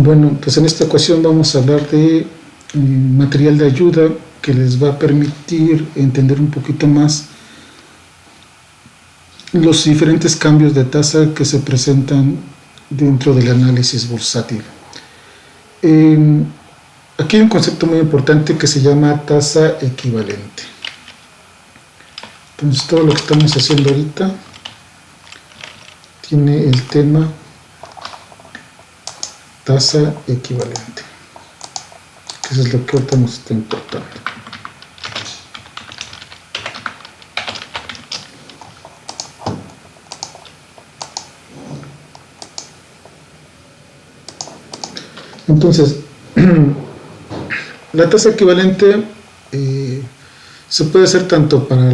Bueno, pues en esta ocasión vamos a hablar de material de ayuda que les va a permitir entender un poquito más los diferentes cambios de tasa que se presentan dentro del análisis bursátil. Aquí hay un concepto muy importante que se llama tasa equivalente. Entonces todo lo que estamos haciendo ahorita tiene el tema tasa equivalente, que eso es lo que ahorita nos está importando. Entonces, la tasa equivalente se puede hacer tanto para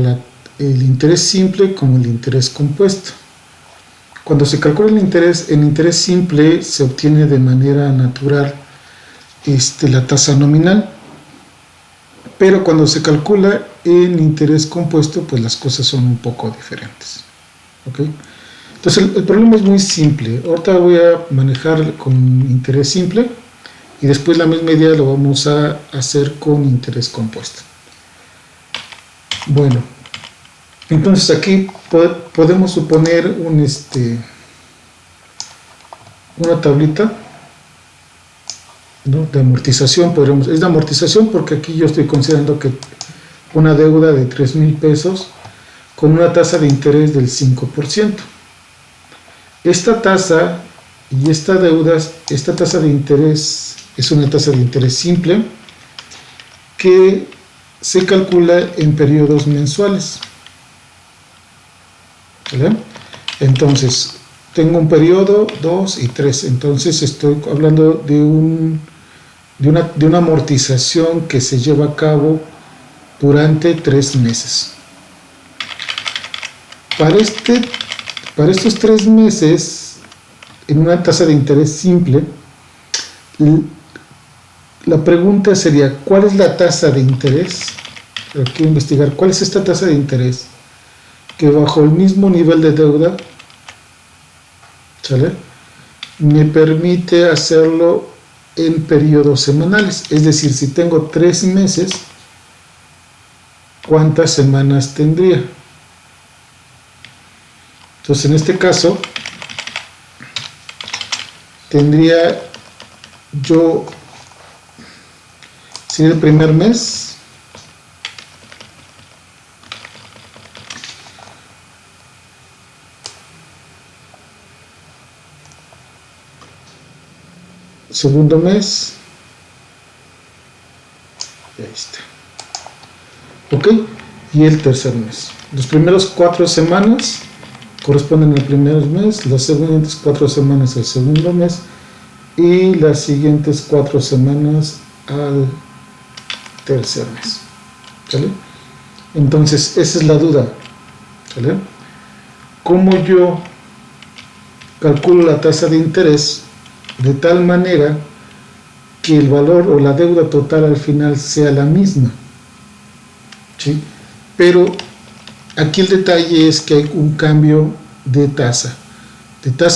el interés simple como el interés compuesto. Cuando se calcula el interés simple se obtiene de manera natural la tasa nominal, pero cuando se calcula el interés compuesto, pues las cosas son un poco diferentes. ¿Okay? Entonces el problema es muy simple. Ahorita voy a manejar con interés simple y después la misma idea lo vamos a hacer con interés compuesto. Bueno, entonces aquí podemos suponer una tablita, ¿no?, de amortización. Es de amortización porque aquí yo estoy considerando que una deuda de 3,000 pesos con una tasa de interés del 5%. Esta tasa y esta tasa de interés es una tasa de interés simple que se calcula en periodos mensuales. ¿Vale? Entonces, tengo un periodo, 2 y 3. Entonces estoy hablando de una amortización que se lleva a cabo durante 3 meses. Para estos 3 meses, en una tasa de interés simple, la pregunta sería, ¿cuál es la tasa de interés? Quiero investigar, ¿cuál es esta tasa de interés que bajo el mismo nivel de deuda, ¿sale?, me permite hacerlo en periodos semanales? Es decir, si tengo 3 meses, ¿cuántas semanas tendría? Entonces, en este caso, tendría yo, si el primer mes, segundo mes, y ahí está. Ok, y el tercer mes. Los primeros 4 semanas corresponden al primer mes, las siguientes 4 semanas al segundo mes y las siguientes 4 semanas al tercer mes. ¿Sale? Entonces, esa es la duda. ¿Sale? ¿Cómo yo calculo la tasa de interés de tal manera que el valor o la deuda total al final sea la misma? ¿Sí? Pero aquí el detalle es que hay un cambio de tasa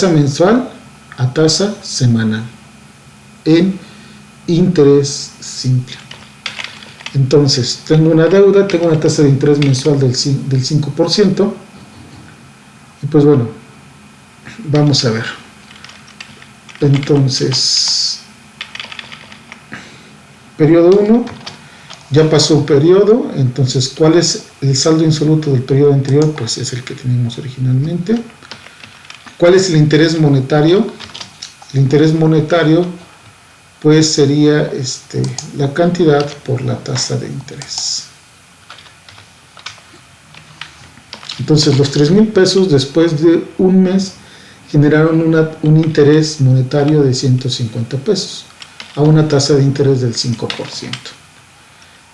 mensual a tasa semanal en interés simple. Entonces, tengo una deuda, tengo una tasa de interés mensual del 5%, y pues bueno, vamos a ver. Entonces, periodo 1, ya pasó un periodo. Entonces, ¿cuál es el saldo insoluto del periodo anterior? Pues es el que teníamos originalmente. ¿Cuál es el interés monetario? El interés monetario, pues sería la cantidad por la tasa de interés. Entonces, los 3,000 pesos después de un mes generaron un interés monetario de 150 pesos a una tasa de interés del 5%.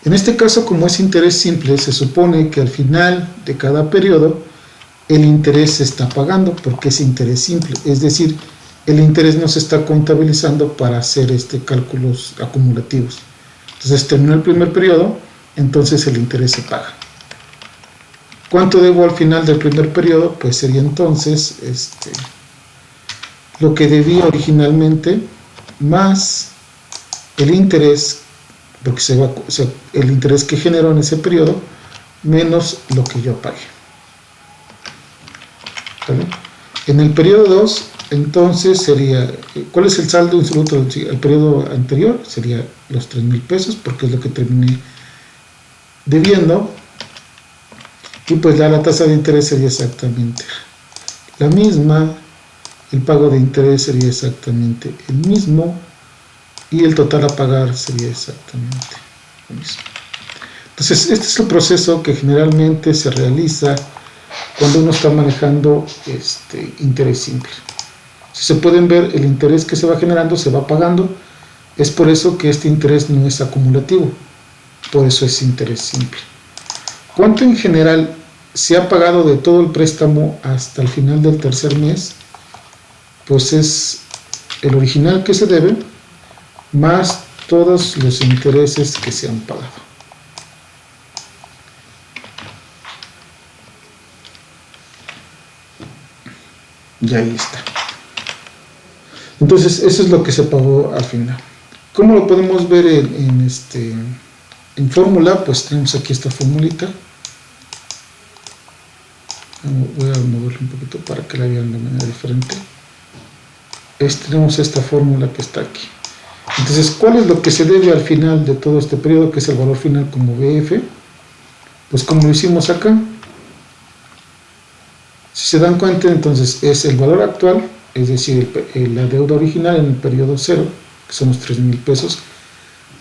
En este caso, como es interés simple, se supone que al final de cada periodo el interés se está pagando porque es interés simple, es decir, el interés no se está contabilizando para hacer cálculos acumulativos. Entonces, terminó el primer periodo, entonces el interés se paga. ¿Cuánto debo al final del primer periodo? Pues sería entonces lo que debía originalmente más el interés, porque el interés que generó en ese periodo, menos lo que yo pagué. ¿Vale? En el periodo 2, entonces sería, ¿cuál es el saldo insoluto del periodo anterior? Sería los 3,000 pesos, porque es lo que terminé debiendo. Y pues la tasa de interés sería exactamente la misma, el pago de interés sería exactamente el mismo, y el total a pagar sería exactamente lo mismo. Entonces, este es el proceso que generalmente se realiza cuando uno está manejando interés simple. Si se pueden ver, el interés que se va generando se va pagando. Es por eso que este interés no es acumulativo, por eso es interés simple. ¿Cuánto en general se ha pagado de todo el préstamo hasta el final del tercer mes? Pues es el original que se debe más todos los intereses que se han pagado. Y ahí está. Entonces, eso es lo que se pagó al final. ¿Cómo lo podemos ver en fórmula? Pues tenemos aquí esta formulita. Voy a moverlo un poquito para que la vean de manera diferente. Tenemos esta fórmula que está aquí. Entonces, ¿cuál es lo que se debe al final de todo este periodo, que es el valor final como BF? Pues como lo hicimos acá. Si se dan cuenta, entonces es el valor actual, es decir, la deuda original en el periodo 0, que son los 3,000 pesos,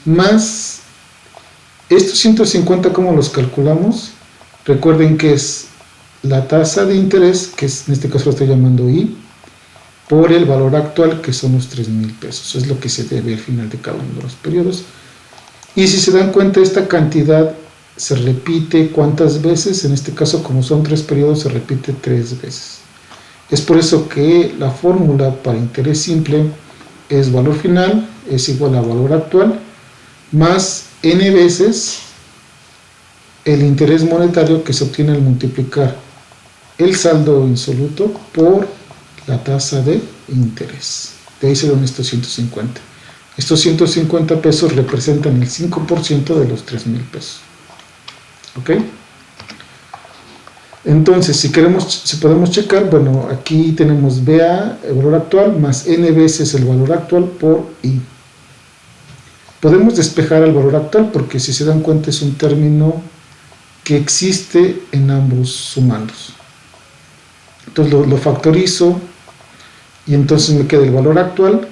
más estos 150, ¿cómo los calculamos? Recuerden que es la tasa de interés, que en este caso lo estoy llamando I, por el valor actual, que son los 3,000 pesos. Es lo que se debe al final de cada uno de los periodos. Y si se dan cuenta, esta cantidad se repite ¿cuántas veces? En este caso, como son 3 periodos, se repite 3 veces. Es por eso que la fórmula para interés simple es valor final es igual a valor actual más n veces el interés monetario que se obtiene al multiplicar el saldo insoluto por la tasa de interés. De ahí se dan estos 150. Estos 150 pesos representan el 5% de los 3,000 pesos. ¿Ok? Entonces, si podemos checar, bueno, aquí tenemos BA, el valor actual, más N veces el valor actual por I. Podemos despejar el valor actual porque, si se dan cuenta, es un término que existe en ambos sumandos. Entonces lo factorizo y entonces me queda el valor actual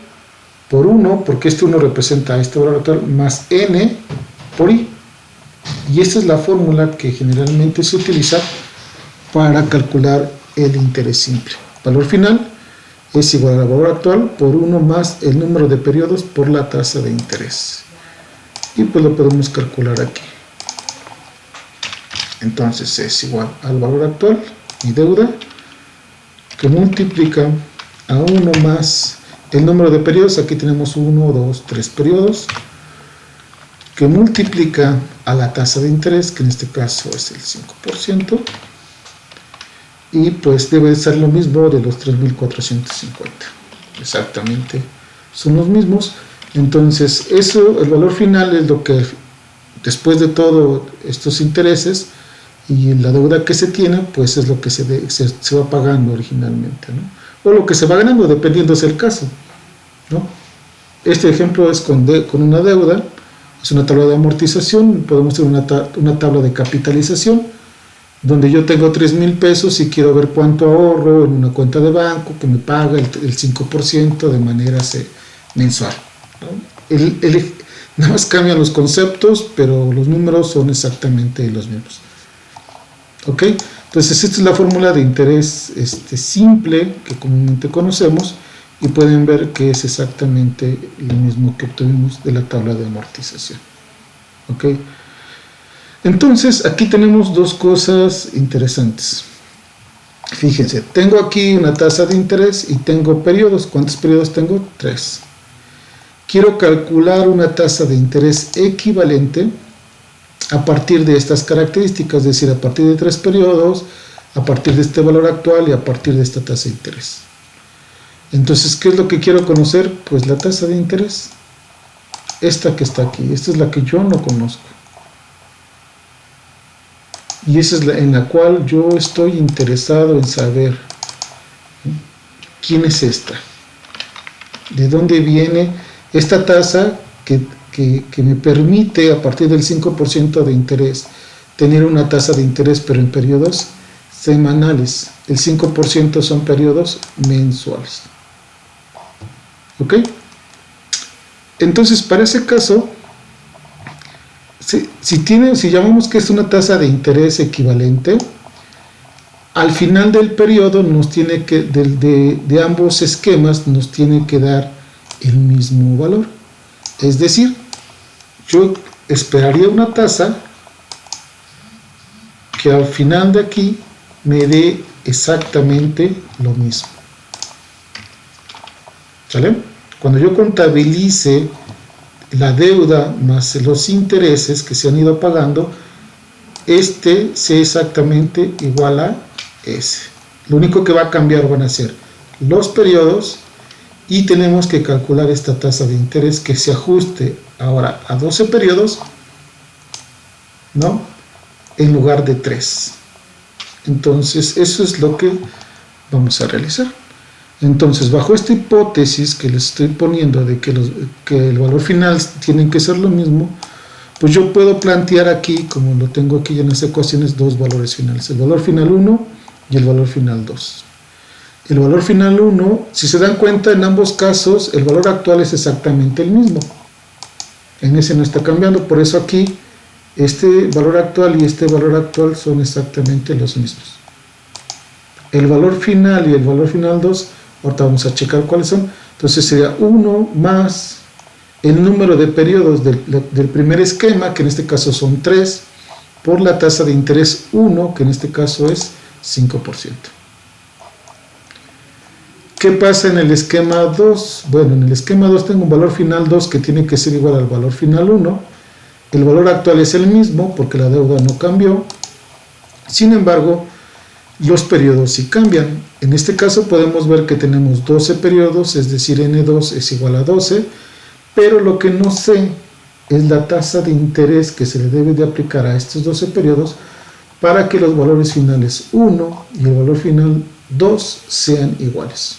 por 1, porque este 1 representa este valor actual, más N por I. Y esta es la fórmula que generalmente se utiliza para calcular el interés simple. Valor final es igual al valor actual por 1 más el número de periodos por la tasa de interés. Y pues lo podemos calcular aquí. Entonces es igual al valor actual, mi deuda, que multiplica a 1 más el número de periodos. Aquí tenemos 1, 2, 3 periodos, que multiplica a la tasa de interés, que en este caso es el 5%, y pues debe ser lo mismo de los 3,450. Exactamente, son los mismos. Entonces, el valor final es lo que, después de todos estos intereses y la deuda que se tiene, pues es lo que se va pagando originalmente, ¿no? O lo que se va ganando, dependiendo del caso, ¿no? Este ejemplo es con una deuda. Es una tabla de amortización. Podemos hacer una tabla de capitalización, donde yo tengo 3,000 pesos y quiero ver cuánto ahorro en una cuenta de banco que me paga el 5% de manera mensual, ¿no? Nada más cambian los conceptos, pero los números son exactamente los mismos. ¿Ok? Entonces, esta es la fórmula de interés simple que comúnmente conocemos, y pueden ver que es exactamente lo mismo que obtuvimos de la tabla de amortización. ¿Ok? Entonces, aquí tenemos dos cosas interesantes. Fíjense, tengo aquí una tasa de interés y tengo periodos. ¿Cuántos periodos tengo? 3. Quiero calcular una tasa de interés equivalente a partir de estas características, es decir, a partir de 3 periodos, a partir de este valor actual y a partir de esta tasa de interés. Entonces, ¿qué es lo que quiero conocer? Pues la tasa de interés. Esta que está aquí, esta es la que yo no conozco. Y esa es en la cual yo estoy interesado en saber quién es esta. ¿De dónde viene esta tasa que me permite, a partir del 5% de interés, tener una tasa de interés, pero en periodos semanales? El 5% son periodos mensuales. ¿Ok? Entonces, para ese caso, si llamamos que es una tasa de interés equivalente, al final del periodo nos tiene que, de ambos esquemas, nos tiene que dar el mismo valor. Es decir, yo esperaría una tasa que al final de aquí me dé exactamente lo mismo. ¿Sale? Cuando yo contabilice la deuda más los intereses que se han ido pagando, sea exactamente igual a ese. Lo único que va a cambiar van a ser los periodos, y tenemos que calcular esta tasa de interés que se ajuste ahora a 12 periodos, ¿no? En lugar de 3. Entonces, eso es lo que vamos a realizar. Entonces, bajo esta hipótesis que les estoy poniendo de que el valor final tienen que ser lo mismo, pues yo puedo plantear aquí, como lo tengo aquí en las ecuaciones, dos valores finales: el valor final 1 y el valor final 2. El valor final 1, si se dan cuenta, en ambos casos el valor actual es exactamente el mismo. En ese no está cambiando, por eso aquí este valor actual y este valor actual son exactamente los mismos. El valor final y el valor final 2, ahorita vamos a checar cuáles son. Entonces sería 1 más el número de periodos del primer esquema, que en este caso son 3, por la tasa de interés 1, que en este caso es 5%. ¿Qué pasa en el esquema 2? Bueno, en el esquema 2 tengo un valor final 2 que tiene que ser igual al valor final 1. El valor actual es el mismo porque la deuda no cambió. Sin embargo, los periodos sí cambian. En este caso podemos ver que tenemos 12 periodos, es decir, N2 es igual a 12, pero lo que no sé es la tasa de interés que se le debe de aplicar a estos 12 periodos para que los valores finales 1 y el valor final 2 sean iguales.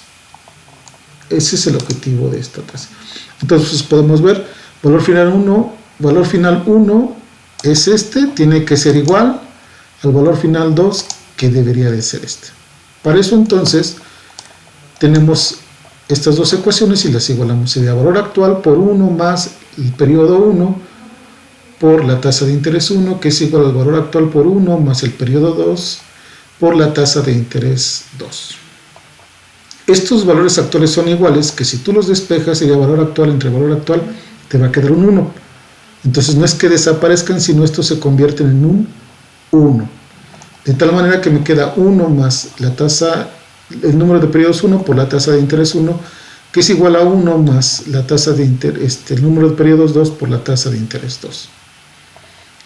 Ese es el objetivo de esta tasa. Entonces podemos ver, valor final 1 es este, tiene que ser igual al valor final 2, que debería de ser este. Para eso entonces tenemos estas dos ecuaciones y las igualamos. Sería valor actual por 1 más el periodo 1 por la tasa de interés 1, que es igual al valor actual por 1 más el periodo 2 por la tasa de interés 2. Estos valores actuales son iguales, que si tú los despejas sería valor actual entre valor actual, te va a quedar un 1. Entonces no es que desaparezcan, sino estos se convierten en un 1. De tal manera que me queda 1 más la tasa, el número de periodos 1 por la tasa de interés 1, que es igual a 1 más la tasa de el número de periodos 2 por la tasa de interés 2.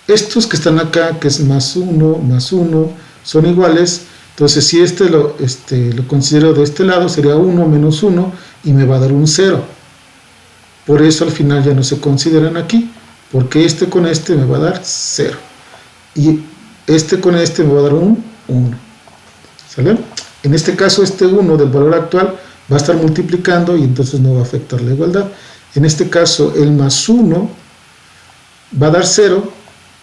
Estos que están acá, que es más 1, son iguales. Entonces, si lo considero de este lado, sería 1 menos 1 y me va a dar un 0. Por eso al final ya no se consideran aquí, porque este con este me va a dar 0. Y este con este me va a dar un 1. ¿Sale? En este caso, este 1 del valor actual va a estar multiplicando y entonces no va a afectar la igualdad. En este caso, el más 1 va a dar 0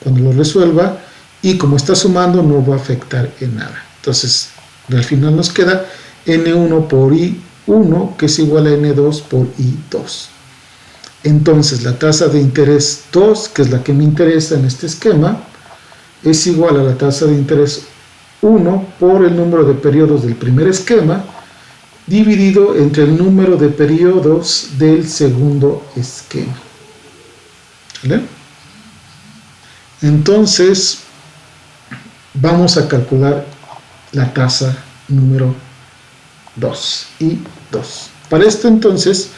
cuando lo resuelva, y como está sumando no va a afectar en nada. Entonces, al final nos queda N1 por I1, que es igual a N2 por I2. Entonces, la tasa de interés 2, que es la que me interesa en este esquema, es igual a la tasa de interés 1 por el número de periodos del primer esquema, dividido entre el número de periodos del segundo esquema. ¿Vale? Entonces, vamos a calcular la tasa número 2, I2. Para esto entonces,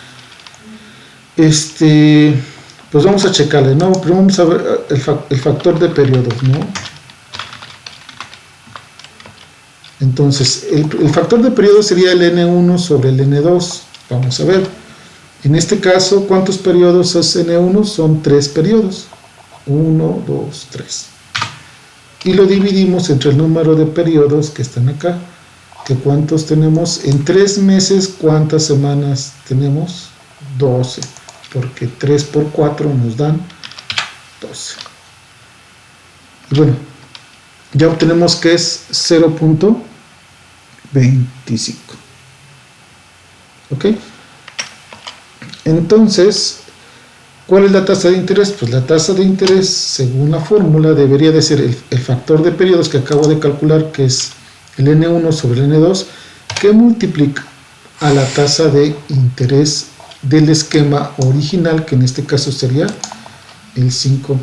pues vamos a checarle, ¿no? Pero vamos a ver el factor de periodos, ¿no? Entonces, el factor de periodo sería el N1 sobre el N2. Vamos a ver. En este caso, ¿cuántos periodos es N1? Son 3 periodos. 1, 2, 3. Y lo dividimos entre el número de periodos que están acá. ¿Que cuántos tenemos? En 3 meses, ¿cuántas semanas tenemos? 12. Porque 3 por 4 nos dan 12. Y bueno, ya obtenemos que es 0.25. ¿Ok? Entonces, ¿cuál es la tasa de interés? Pues la tasa de interés, según la fórmula, debería de ser el factor de periodos que acabo de calcular, que es el N1 sobre el N2, que multiplica a la tasa de interés del esquema original, que en este caso sería el 5%.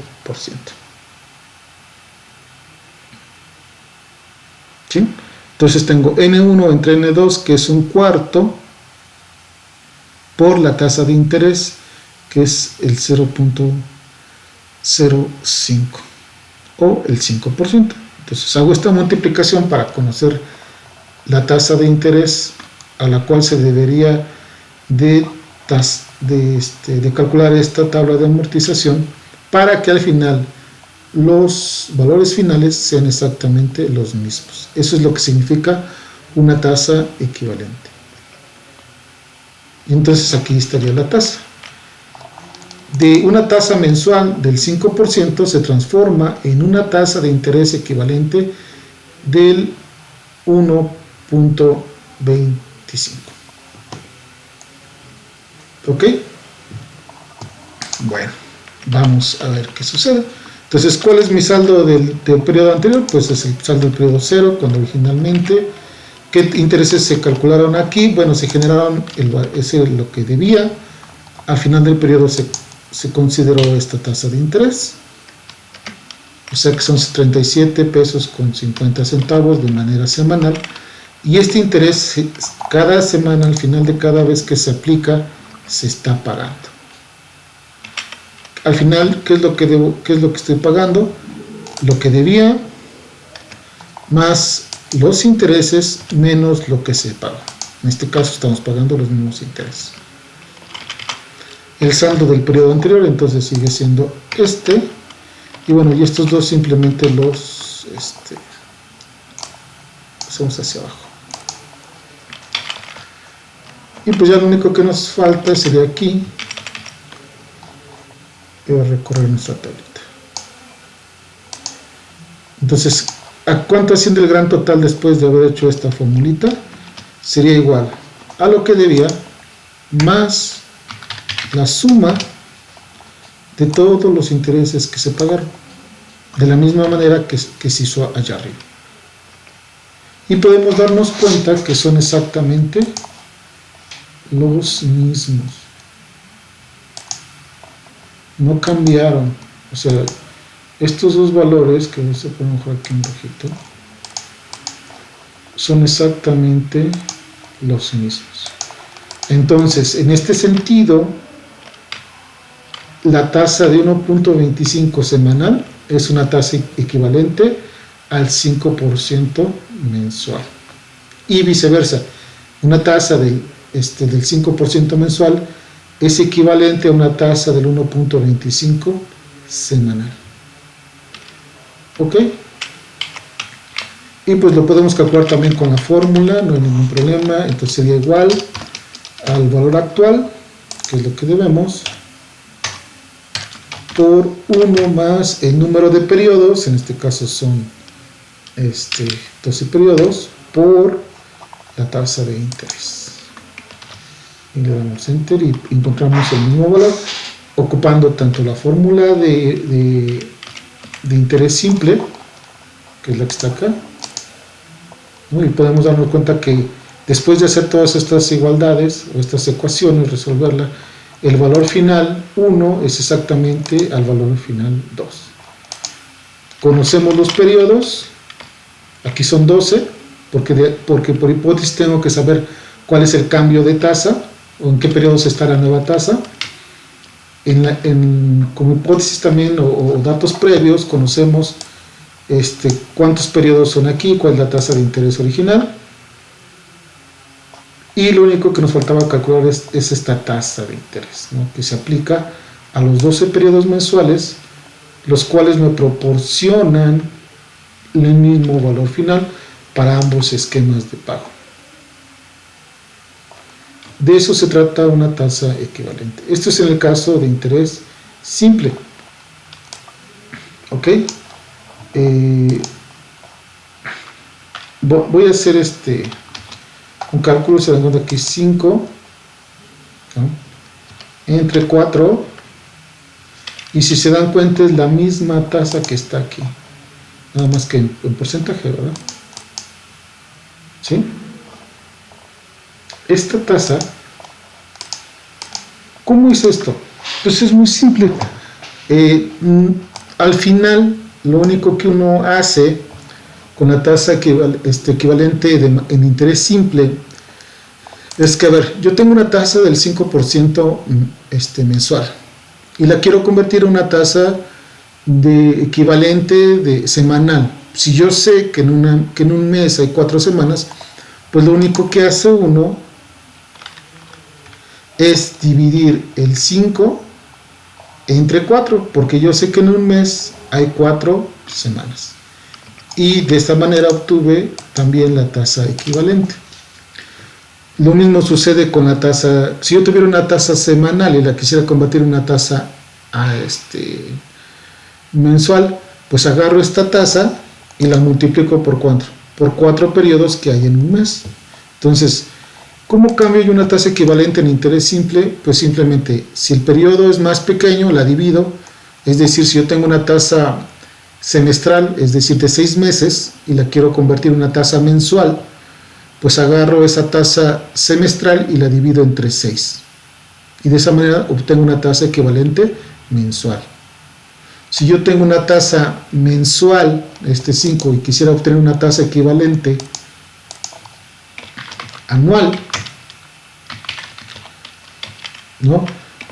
¿Sí? Entonces tengo N1 entre N2, que es un cuarto, por la tasa de interés, que es el 0.05 o el 5%. Entonces hago esta multiplicación para conocer la tasa de interés a la cual se debería de calcular esta tabla de amortización, para que al final los valores finales sean exactamente los mismos. Eso es lo que significa una tasa equivalente. Y entonces aquí estaría la tasa. De una tasa mensual del 5% se transforma en una tasa de interés equivalente del 1.25. ¿Ok? Bueno, vamos a ver qué sucede. Entonces, ¿cuál es mi saldo del periodo anterior? Pues es el saldo del periodo 0, cuando originalmente, ¿qué intereses se calcularon aquí? Bueno, se generaron, ese es lo que debía. Al final del periodo se consideró esta tasa de interés. O sea que son 37 pesos con 50 centavos de manera semanal. Y este interés, cada semana, al final de cada vez que se aplica, se está pagando. Al final, ¿qué es lo que debo? ¿Qué es lo que estoy pagando? Lo que debía más los intereses menos lo que se paga. En este caso estamos pagando los mismos intereses. El saldo del periodo anterior entonces sigue siendo este. Y bueno, y estos dos simplemente los hacemos hacia abajo. Y pues ya lo único que nos falta sería aquí. Voy a recorrer nuestra tablita. Entonces, ¿a cuánto asciende el gran total después de haber hecho esta formulita? Sería igual a lo que debía más la suma de todos los intereses que se pagaron, de la misma manera que se hizo allá arriba. Y podemos darnos cuenta que son exactamente los mismos. No cambiaron. O sea, estos dos valores, que se pueden dejar aquí un rojito, son exactamente los mismos. Entonces, en este sentido, la tasa de 1.25 semanal es una tasa equivalente al 5% mensual. Y viceversa, una tasa del 5% mensual es equivalente a una tasa del 1.25 semanal. ¿Ok? Y pues lo podemos calcular también con la fórmula, no hay ningún problema. Entonces sería igual al valor actual, que es lo que debemos, por 1 más el número de periodos, en este caso son 12 periodos, por la tasa de interés. Y le damos enter y encontramos el mismo valor, ocupando tanto la fórmula de interés simple, que es la que está acá, ¿no? Y podemos darnos cuenta que después de hacer todas estas igualdades o estas ecuaciones, resolverla, el valor final 1 es exactamente al valor final 2. Conocemos los periodos, aquí son 12, porque por hipótesis tengo que saber cuál es el cambio de tasa, o en qué periodos está la nueva tasa. Como hipótesis también, o datos previos, conocemos cuántos periodos son aquí, cuál es la tasa de interés original, y lo único que nos faltaba calcular es esta tasa de interés, ¿no? Que se aplica a los 12 periodos mensuales, los cuales me proporcionan el mismo valor final para ambos esquemas de pago. De eso se trata una tasa equivalente. Esto es en el caso de interés simple. ¿Ok? Voy a hacer un cálculo, se dan cuenta aquí 5, ¿no? Entre 4, y si se dan cuenta es la misma tasa que está aquí, nada más que en porcentaje, ¿verdad? ¿Sí? Esta tasa, ¿cómo hice esto? Pues es muy simple. Al final, lo único que uno hace con la tasa equivalente en interés simple es que, a ver, yo tengo una tasa del 5% mensual y la quiero convertir en una tasa equivalente semanal. Si yo sé que en un mes hay 4 semanas, pues lo único que hace uno es dividir el 5 entre 4, porque yo sé que en un mes hay 4 semanas. Y de esta manera obtuve también la tasa equivalente. Lo mismo sucede con la tasa. Si yo tuviera una tasa semanal y la quisiera convertir en una tasa mensual, pues agarro esta tasa y la multiplico por 4, por 4 periodos que hay en un mes. Entonces, ¿cómo cambio yo una tasa equivalente en interés simple? Pues simplemente, si el periodo es más pequeño, la divido. Es decir, si yo tengo una tasa semestral, es decir, de 6 meses, y la quiero convertir en una tasa mensual, pues agarro esa tasa semestral y la divido entre 6. Y de esa manera obtengo una tasa equivalente mensual. Si yo tengo una tasa mensual, 5, y quisiera obtener una tasa equivalente anual, ¿no?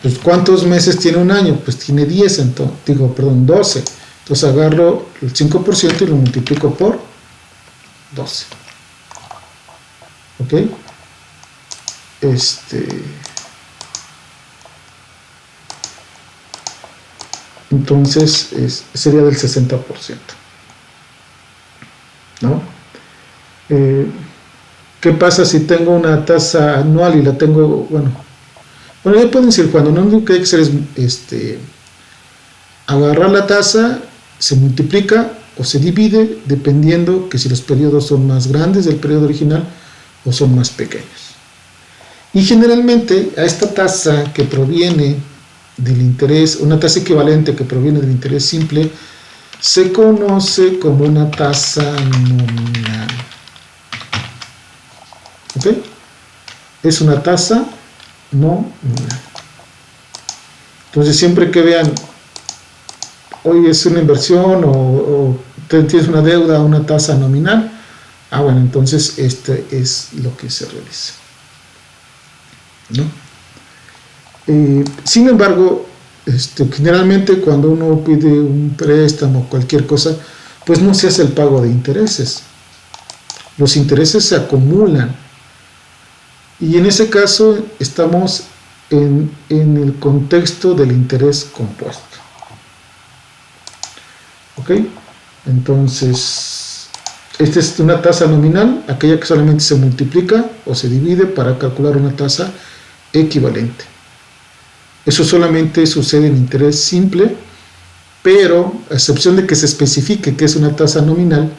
Pues ¿cuántos meses tiene un año? Pues tiene 10, 12. Entonces agarro el 5% y lo multiplico por 12. ¿Ok? Entonces sería del 60%. ¿No? ¿Qué pasa si tengo una tasa anual y la tengo, bueno, ya pueden decir, cuando no, lo que hay que hacer es agarrar la tasa, se multiplica o se divide dependiendo que si los periodos son más grandes del periodo original o son más pequeños. Y generalmente a esta tasa que proviene del interés, una tasa equivalente que proviene del interés simple, se conoce como una tasa nominal. ¿Ok? Es una tasa nominal. Entonces siempre que vean, hoy es una inversión o tienes una deuda, una tasa nominal, bueno, entonces es lo que se realiza, ¿no? Sin embargo, generalmente cuando uno pide un préstamo o cualquier cosa, pues no se hace el pago de intereses. Los intereses se acumulan. Y en ese caso estamos en el contexto del interés compuesto. ¿Ok? Entonces, esta es una tasa nominal, aquella que solamente se multiplica o se divide para calcular una tasa equivalente. Eso solamente sucede en interés simple, pero a excepción de que se especifique que es una tasa nominal,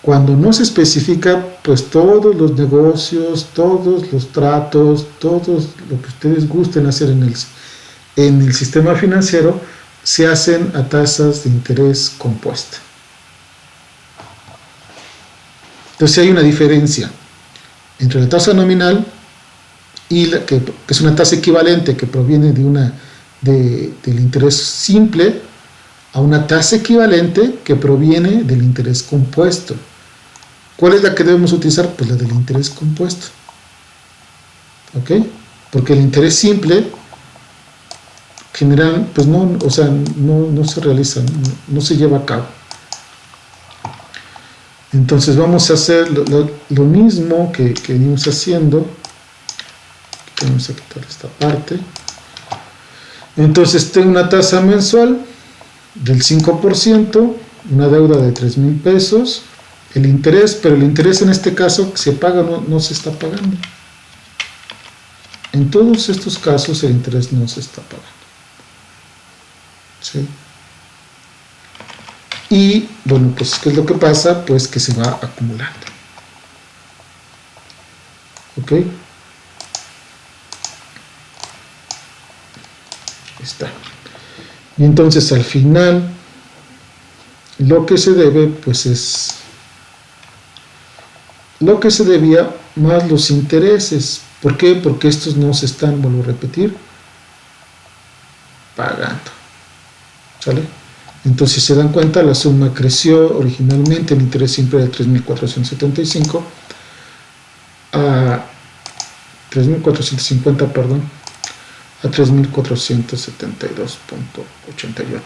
cuando no se especifica, pues todos los negocios, todos los tratos, todo lo que ustedes gusten hacer en el sistema financiero, se hacen a tasas de interés compuesta. Entonces hay una diferencia entre la tasa nominal y que es una tasa equivalente que proviene del interés simple, a una tasa equivalente que proviene del interés compuesto. ¿Cuál es la que debemos utilizar? Pues la del interés compuesto. ¿Ok? Porque el interés simple general, pues no se realiza, no se lleva a cabo. Entonces vamos a hacer lo mismo que venimos haciendo. Vamos a quitar esta parte. Entonces tengo una tasa mensual del 5%, una deuda de 3,000 pesos, el interés, pero el interés en este caso se paga, no se está pagando. En todos estos casos el interés no se está pagando. ¿Sí? Y bueno, pues ¿qué es lo que pasa? Pues que se va acumulando. ¿Ok? Está. Y entonces al final lo que se debe pues es lo que se debía más los intereses. ¿Por qué? Porque estos no se están, vuelvo a repetir, pagando. ¿Sale? Entonces, si se dan cuenta, la suma creció originalmente, el interés siempre de 3,475 a 3,450, perdón, a 3,472.88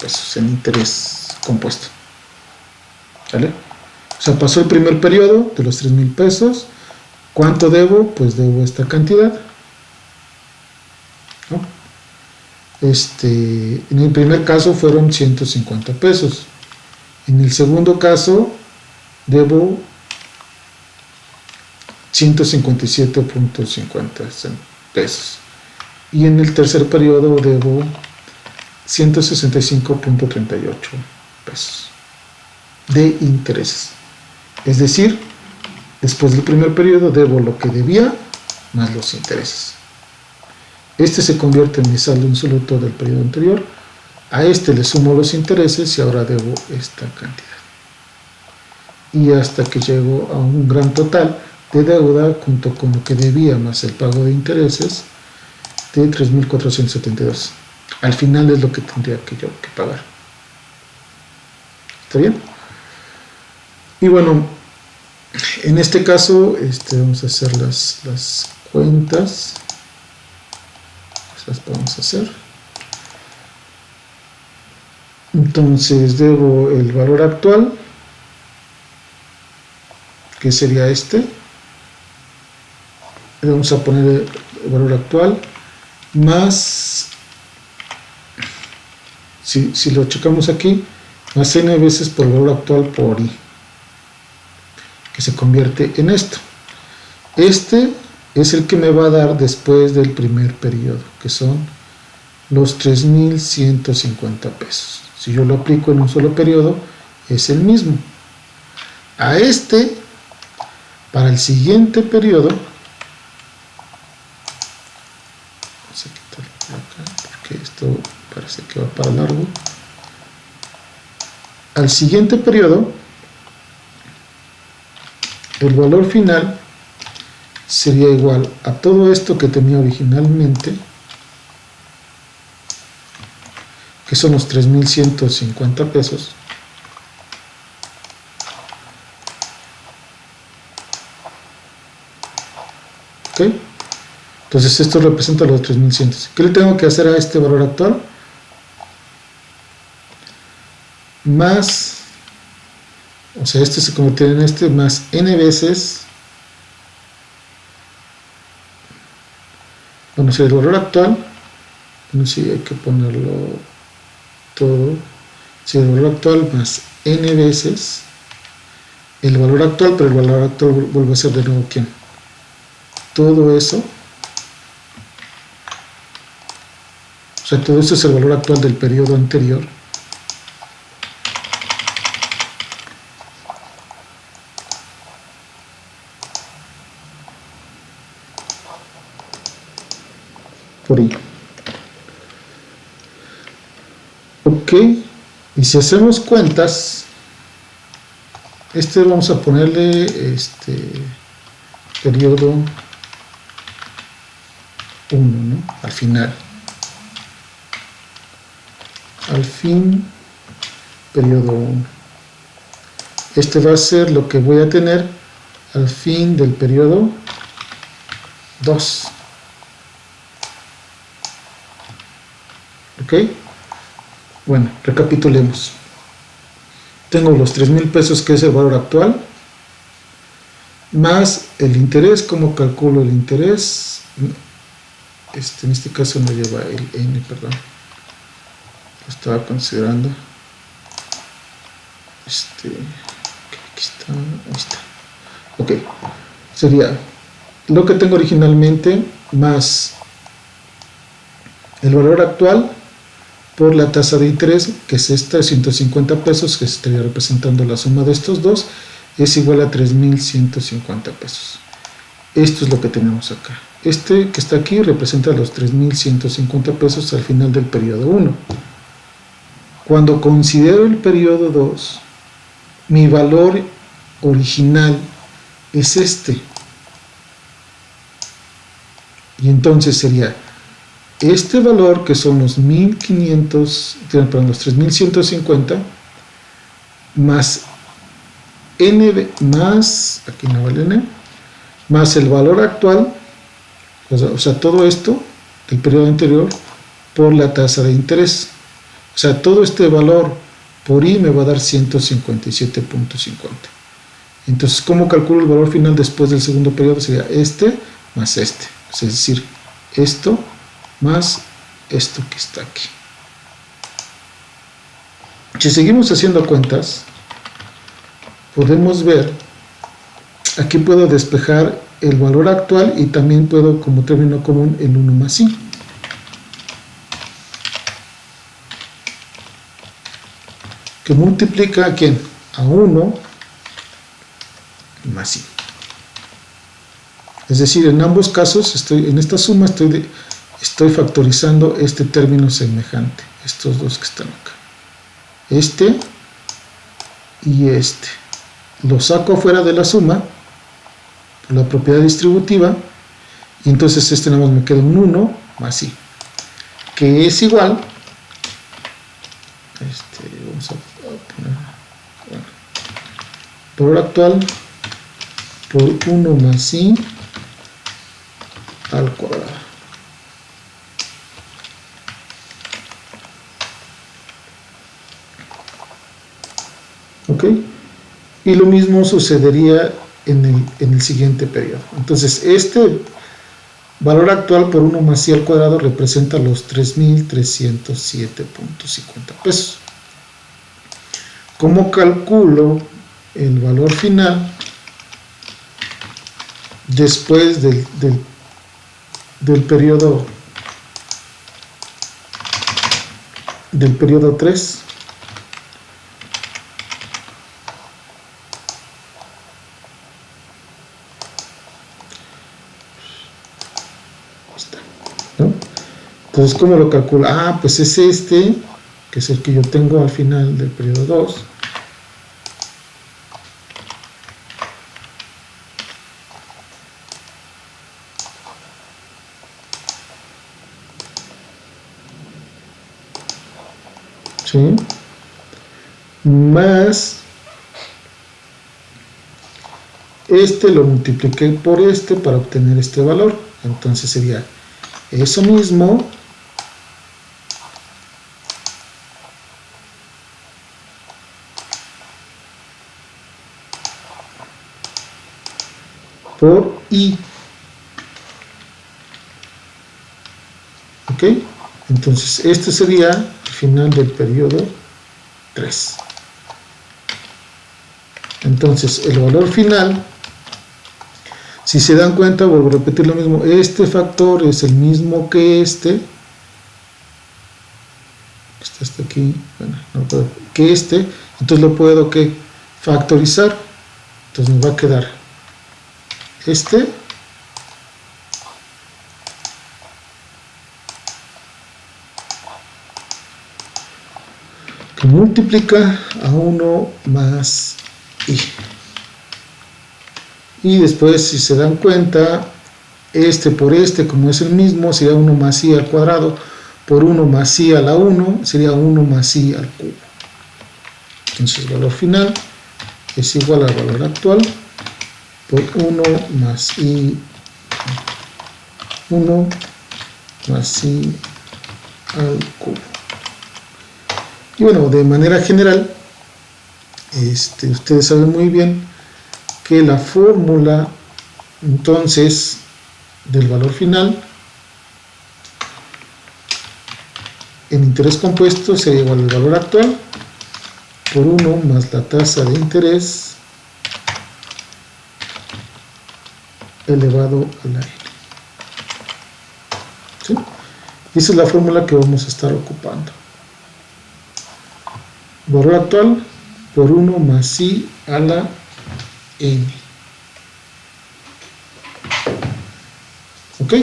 pesos en interés compuesto. ¿Vale? O sea, pasó el primer periodo de los 3,000 pesos. ¿Cuánto debo? Pues debo esta cantidad, ¿no? En el primer caso fueron 150 pesos. En el segundo caso debo 157.50 pesos. Y en el tercer periodo debo 165.38 pesos de intereses. Es decir, después del primer periodo debo lo que debía más los intereses. Este se convierte en mi saldo insoluto del periodo anterior. A este le sumo los intereses y ahora debo esta cantidad. Y hasta que llego a un gran total de deuda junto con lo que debía más el pago de intereses de 3,472. Al final es lo que tendría que yo que pagar. ¿Está bien? Y bueno, en este caso vamos a hacer las cuentas. Las podemos hacer. Entonces debo el valor actual, que sería este. Le vamos a poner el valor actual más, si lo checamos aquí, más n veces por el valor actual por i, que se convierte en esto. Este es el que me va a dar después del primer periodo, que son los 3,150 pesos. Si yo lo aplico en un solo periodo, es el mismo. A para el siguiente periodo, vamos a quitarlo acá, porque esto parece que va para largo. Al siguiente periodo, el valor final sería igual a todo esto que tenía originalmente, que son los 3,150 pesos, ¿ok? Entonces esto representa los 3,100. ¿Qué le tengo que hacer a este valor actual? Más, o sea, este se convierte en este, más n veces. Bueno, si el valor actual, no sé si hay que ponerlo todo, si el valor actual más n veces el valor actual, pero el valor actual vuelve a ser de nuevo ¿quién? Todo eso, o sea, todo eso es el valor actual del periodo anterior. Por ahí. Ok, y si hacemos cuentas, vamos a ponerle periodo 1, ¿no? Al final. Al fin, periodo 1. Va a ser lo que voy a tener al fin del periodo 2. ¿Ok? Bueno, recapitulemos. tengo los 3,000 pesos, que es el valor actual, más el interés. ¿Cómo calculo el interés? En este caso no lleva el N, perdón, lo estaba considerando. Aquí está, ahí está. Ok, sería lo que tengo originalmente más el valor actual por la tasa de interés, que es esta de 150 pesos, que estaría representando la suma de estos dos, es igual a 3,150 pesos. Esto es lo que tenemos acá. Este que está aquí representa los 3,150 pesos al final del periodo 1. Cuando considero el periodo 2, mi valor original es este. Y entonces sería este valor, que son los 1,500, perdón, los 3,150, más N, más, aquí no vale N, más el valor actual, o sea, todo esto del periodo anterior, por la tasa de interés. O sea, todo este valor por I me va a dar 157.50. Entonces, ¿cómo calculo el valor final después del segundo periodo? Sería este más este. Es decir, esto más esto que está aquí. Si seguimos haciendo cuentas, podemos ver, aquí puedo despejar el valor actual y también puedo, como término común, el 1 más I. Que multiplica ¿a quién? A 1 más I. Es decir, en ambos casos, en esta suma estoy factorizando este término semejante, estos dos que están acá. Este y este. Lo saco afuera de la suma, por la propiedad distributiva, y entonces nada más me queda un 1 más I, que es igual, vamos a poner, valor actual por 1 más I al cuadrado. ¿Ok? Y lo mismo sucedería en el siguiente periodo. Entonces, este valor actual por 1 más I al cuadrado representa los 3,307.50 pesos. ¿Cómo calculo el valor final después del periodo 3? ¿No? Entonces, ¿cómo lo calculo? Pues es este, que es el que yo tengo al final del periodo 2. ¿Sí? Más este lo multipliqué por este para obtener este valor. Entonces sería eso mismo por I. ¿Ok? Entonces este sería el final del periodo 3. Entonces el valor final, si se dan cuenta, vuelvo a repetir lo mismo, este factor es el mismo que este está hasta aquí, bueno, no puedo, que entonces lo puedo factorizar. Entonces me va a quedar este que multiplica a 1 más I. Y después, si se dan cuenta, este por este, como es el mismo, sería 1 más I al cuadrado, por 1 más I a la 1, sería 1 más I al cubo. Entonces el valor final es igual al valor actual por 1 más I al cubo. Y bueno, de manera general, ustedes saben muy bien que la fórmula entonces del valor final en interés compuesto sería igual al valor actual por 1 más la tasa de interés elevado a la n. ¿Sí? Y esa es la fórmula que vamos a estar ocupando. Valor actual por 1 más i a la n. ¿Ok?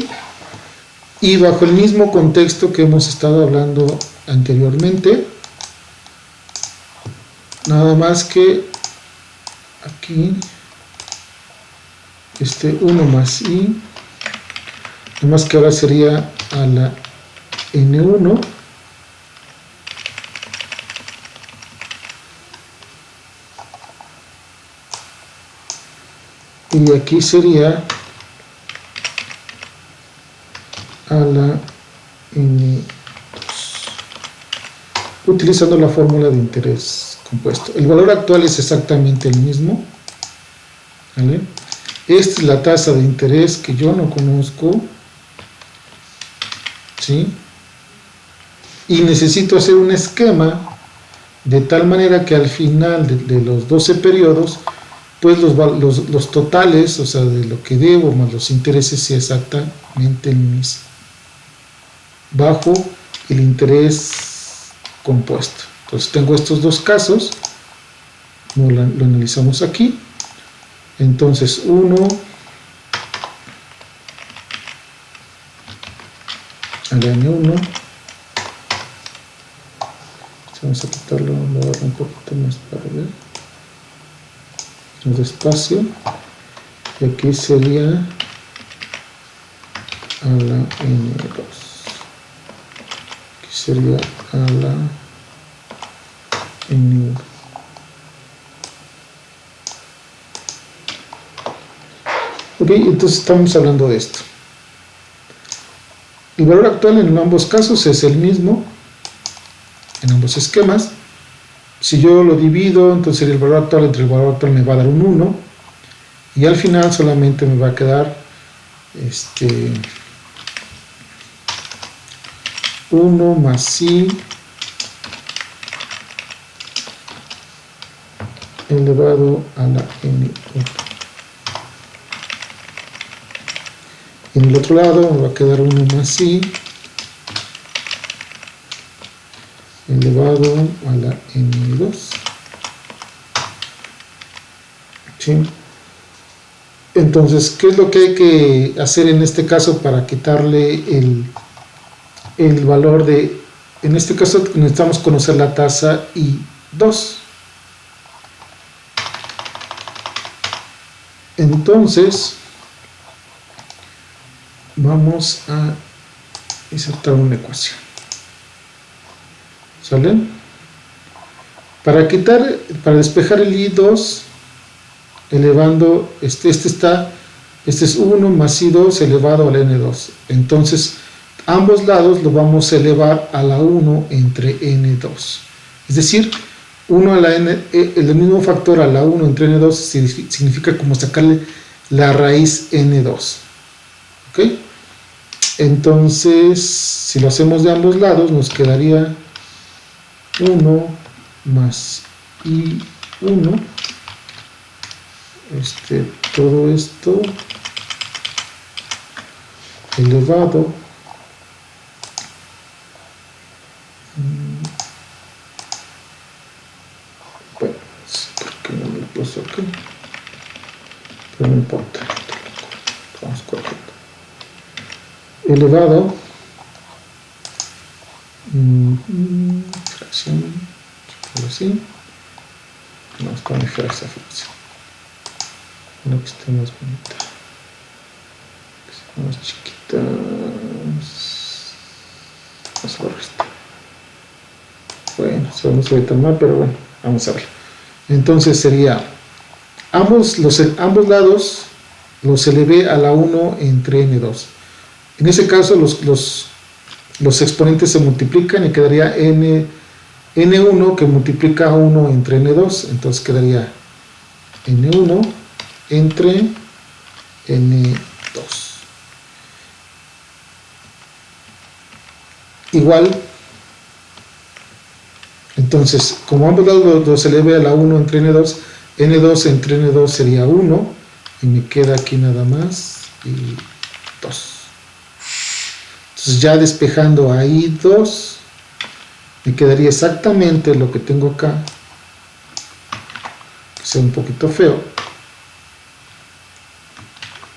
Y bajo el mismo contexto que hemos estado hablando anteriormente, nada más que aquí 1 más i, nada más que ahora sería a la n1 y aquí sería a la n2, utilizando la fórmula de interés compuesto. El valor actual es exactamente el mismo, ¿vale? Esta es la tasa de interés que yo no conozco, ¿sí? Y necesito hacer un esquema de tal manera que al final de los 12 periodos, pues los totales, o sea, de lo que debo más los intereses, sea exactamente el mismo, bajo el interés compuesto. Entonces tengo estos dos casos, lo analizamos aquí. Entonces 1 a la n1, vamos a quitarlo, voy a darle un poquito más para ver más despacio, y aquí sería a la n2, aquí sería a la n1. Ok, entonces estamos hablando de esto. El valor actual en ambos casos es el mismo, en ambos esquemas. Si yo lo divido, entonces el valor actual entre el valor actual me va a dar un 1, y al final solamente me va a quedar 1 más i elevado a la n1. Y en el otro lado me va a quedar 1 más i elevado a la n2. ¿Sí? Entonces, ¿qué es lo que hay que hacer en este caso para quitarle el valor de... En este caso necesitamos conocer la tasa I2. Entonces, vamos a insertar una ecuación. ¿Sale? Para despejar el I2, elevando, este es 1 más I2 elevado al N2. Entonces, ambos lados lo vamos a elevar a la 1 entre N2. Es decir, 1 a la N, el mismo factor a la 1 entre N2 significa como sacarle la raíz N2. ¿Ok? Entonces, si lo hacemos de ambos lados, nos quedaría 1 más I1, todo esto elevado bueno, ¿por qué no me lo puso aquí? Pero no importa, vamos corriendo. Elevado fracción, así, no está muy fea esa fracción, una que esté más bonita, que sea más chiquita, vamos a ver esto. Bueno, no se ve tan mal, pero bueno, vamos a ver. Entonces sería ambos lados los elevé a la 1 entre n2. En ese caso los exponentes se multiplican y quedaría n N1 que multiplica 1 entre N2, entonces quedaría N1 entre N2. Igual, entonces, como ambos lados los eleve a la 1 entre N2, N2 entre N2 sería 1, y me queda aquí nada más, y 2. Entonces ya despejando ahí 2, me quedaría exactamente lo que tengo acá, que sea un poquito feo.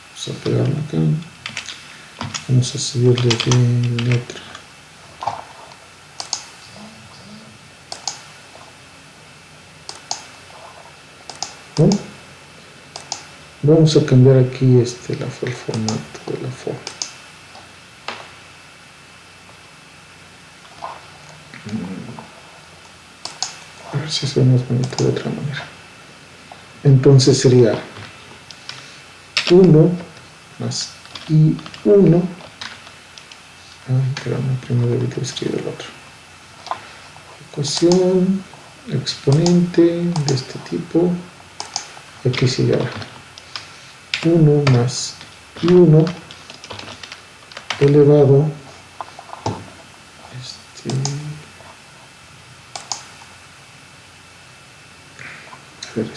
Vamos a pegarlo acá, vamos a subirle de letra. ¿No? Vamos a cambiar aquí el formato de la forma. A ver si se ve más bonito de otra manera. Entonces sería 1 más I1. Espérame, primero debí escribir el otro. Ecuación, exponente de este tipo. Aquí sigue ahora 1 más I1 elevado a ver,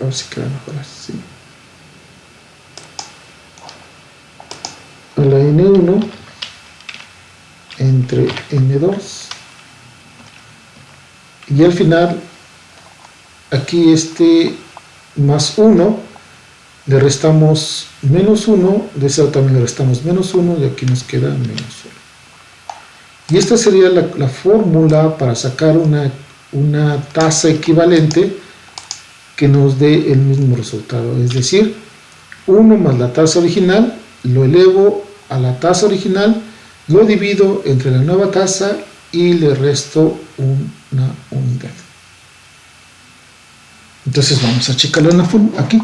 a ver si queda mejor así, a la N1 entre N2, y al final aquí más 1, le restamos menos 1, de ese lado también le restamos menos 1, y aquí nos queda menos 1. Y esta sería la fórmula para sacar una tasa equivalente que nos dé el mismo resultado. Es decir, 1 más la tasa original, lo elevo a la tasa original, lo divido entre la nueva tasa y le resto una unidad. Entonces vamos a checarlo en la forma aquí.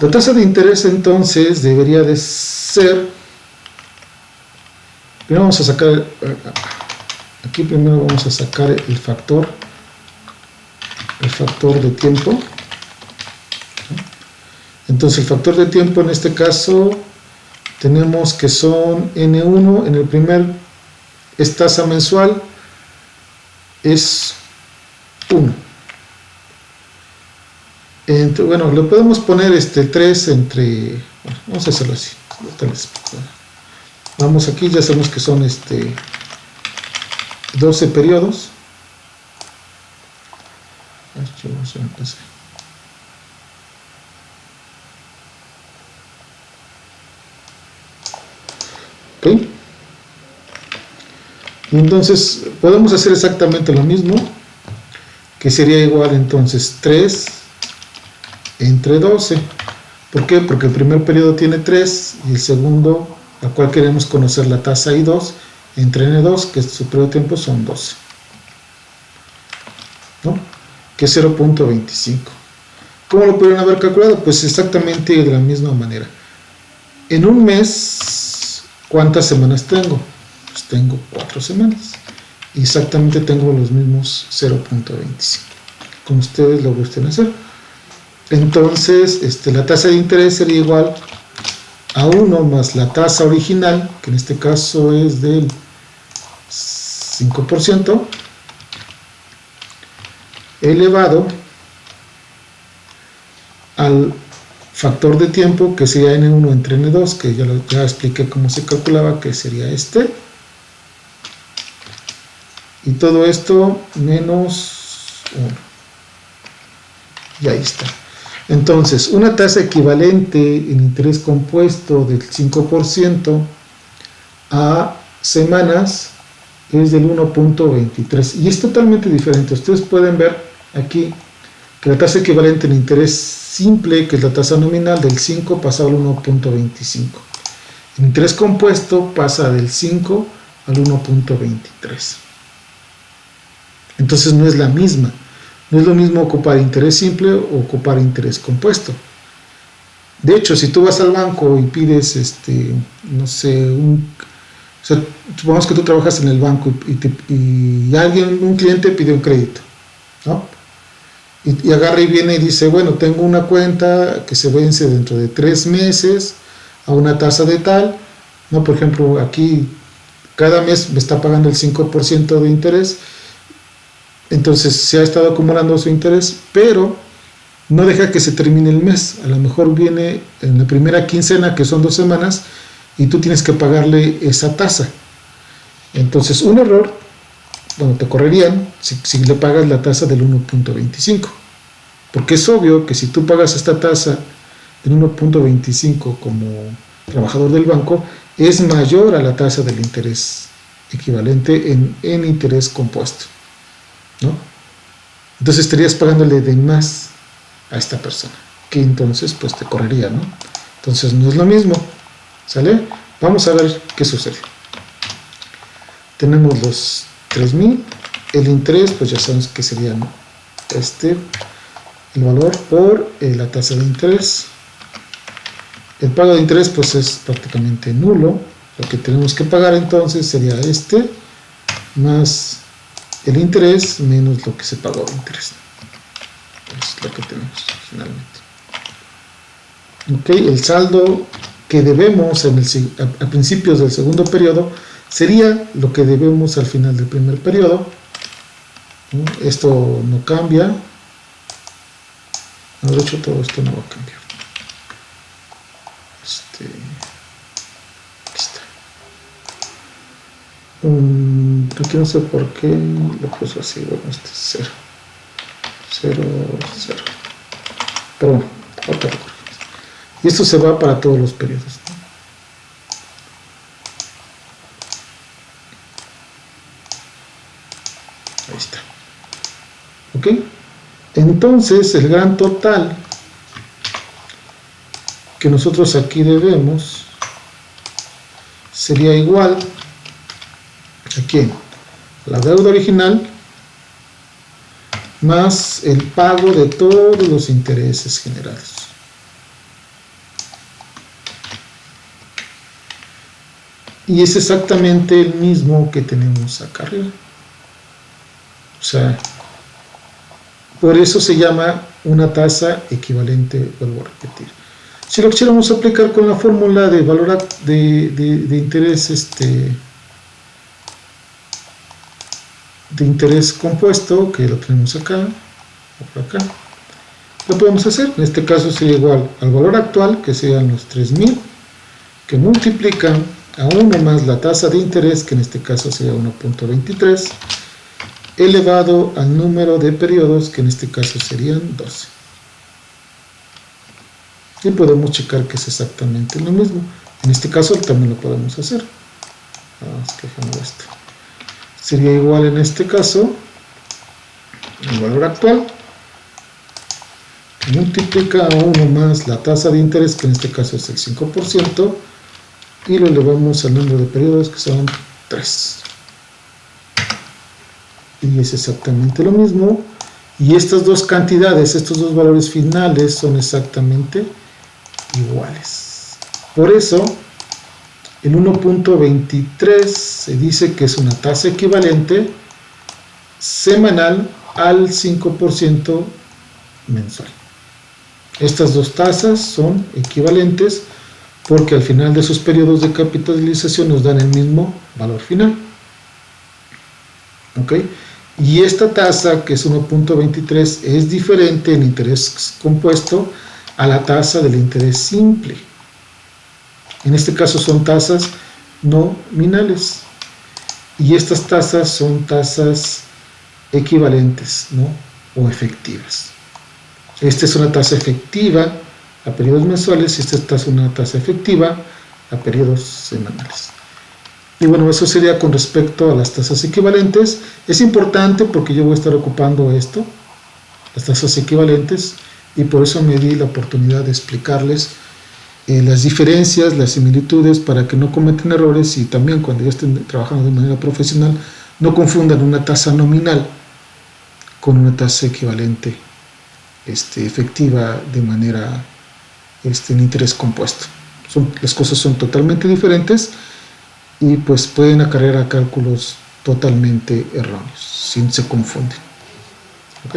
La tasa de interés entonces debería de ser, primero vamos a sacar, aquí primero vamos a sacar el factor de tiempo. Entonces el factor de tiempo en este caso tenemos que son N1, en el primer es tasa mensual, es 1. Bueno, le podemos poner 3 entre, bueno, vamos a hacerlo así. Vamos aquí, ya sabemos que son 12 periodos. Ok. Y entonces podemos hacer exactamente lo mismo, que sería igual entonces 3 entre 12. ¿Por qué? Porque el primer periodo tiene 3 y el segundo, al cual queremos conocer la tasa I2, entre N2, que su periodo de tiempo son 12, ¿no? Que es 0.25. ¿Cómo lo pudieron haber calculado? Pues exactamente de la misma manera. En un mes, ¿cuántas semanas tengo? Pues tengo 4 semanas. Y exactamente tengo los mismos 0.25, como ustedes lo gusten hacer. Entonces, la tasa de interés sería igual a 1 más la tasa original, que en este caso es del 5%, elevado al factor de tiempo, que sería N1 entre N2, que ya expliqué cómo se calculaba, que sería y todo esto menos 1. Y ahí está. Entonces, una tasa equivalente en interés compuesto del 5% a semanas es del 1.23. Y es totalmente diferente. Ustedes pueden ver aquí que la tasa equivalente en interés simple, que es la tasa nominal, del 5 pasa al 1.25. En interés compuesto pasa del 5 al 1.23. Entonces no es la misma. No es lo mismo ocupar interés simple o ocupar interés compuesto. De hecho, si tú vas al banco y pides, no sé, O sea, supongamos que tú trabajas en el banco y alguien, un cliente pide un crédito, ¿no? Y agarra y viene y dice, bueno, tengo una cuenta que se vence dentro de 3 meses a una tasa de tal, ¿no? Por ejemplo, aquí cada mes me está pagando el 5% de interés, entonces se ha estado acumulando su interés, pero no deja que se termine el mes. A lo mejor viene en la primera quincena, que son 2 semanas, y tú tienes que pagarle esa tasa. Entonces, un error, bueno, te correrían si le pagas la tasa del 1.25. Porque es obvio que si tú pagas esta tasa del 1.25 como trabajador del banco, es mayor a la tasa del interés equivalente en interés compuesto, ¿no? Entonces estarías pagándole de más a esta persona, que entonces pues te correría, ¿no? Entonces no es lo mismo, ¿sale? Vamos a ver qué sucede. Tenemos los 3,000, el interés pues ya sabemos que sería, ¿no?, el valor por la tasa de interés. El pago de interés pues es prácticamente nulo. Lo que tenemos que pagar entonces sería más el interés menos lo que se pagó de interés. Es lo que tenemos finalmente. Ok, el saldo que debemos a principios del segundo periodo sería lo que debemos al final del primer periodo. Esto no cambia. De hecho, todo esto no va a cambiar. Aquí está. Aquí no sé por qué lo puso así. Bueno, este es 0. 0, 0. Pero bueno, ahorita lo corregimos. Y esto se va para todos los periodos, ¿no? Ahí está. ¿Ok? Entonces, el gran total que nosotros aquí debemos sería igual a ¿quién? La deuda original más el pago de todos los intereses generados. Y es exactamente el mismo que tenemos acá arriba. O sea, por eso se llama una tasa equivalente, vuelvo a repetir. Si lo quisiéramos aplicar con la fórmula de valor de interés, de interés compuesto, que lo tenemos acá, o por acá, lo podemos hacer. En este caso sería igual al valor actual, que serían los 3,000, que multiplican a 1 más la tasa de interés, que en este caso sería 1.23, elevado al número de periodos, que en este caso serían 12. Y podemos checar que es exactamente lo mismo. En este caso también lo podemos hacer. Vamos a fijar esto. Sería igual en este caso el valor actual, que multiplica a 1 más la tasa de interés, que en este caso es el 5%, y lo elevamos al número de periodos, que son 3. Y es exactamente lo mismo. Y estas dos cantidades, estos dos valores finales son exactamente iguales. Por eso el 1.23 se dice que es una tasa equivalente semanal al 5% mensual. Estas dos tasas son equivalentes porque al final de sus periodos de capitalización nos dan el mismo valor final. ¿Ok? Y esta tasa, que es 1.23, es diferente en interés compuesto a la tasa del interés simple. En este caso son tasas nominales. Y estas tasas son tasas equivalentes, ¿no?, o efectivas. Esta es una tasa efectiva a periodos mensuales y esta es una tasa efectiva a periodos semanales. Y bueno, eso sería con respecto a las tasas equivalentes. Es importante porque yo voy a estar ocupando esto, las tasas equivalentes, y por eso me di la oportunidad de explicarles las diferencias, las similitudes, para que no cometan errores y también cuando ya estén trabajando de manera profesional no confundan una tasa nominal con una tasa equivalente efectiva de manera en interés compuesto. Las cosas son totalmente diferentes y pues pueden acarrear a cálculos totalmente erróneos, si se confunden. ¿Ok?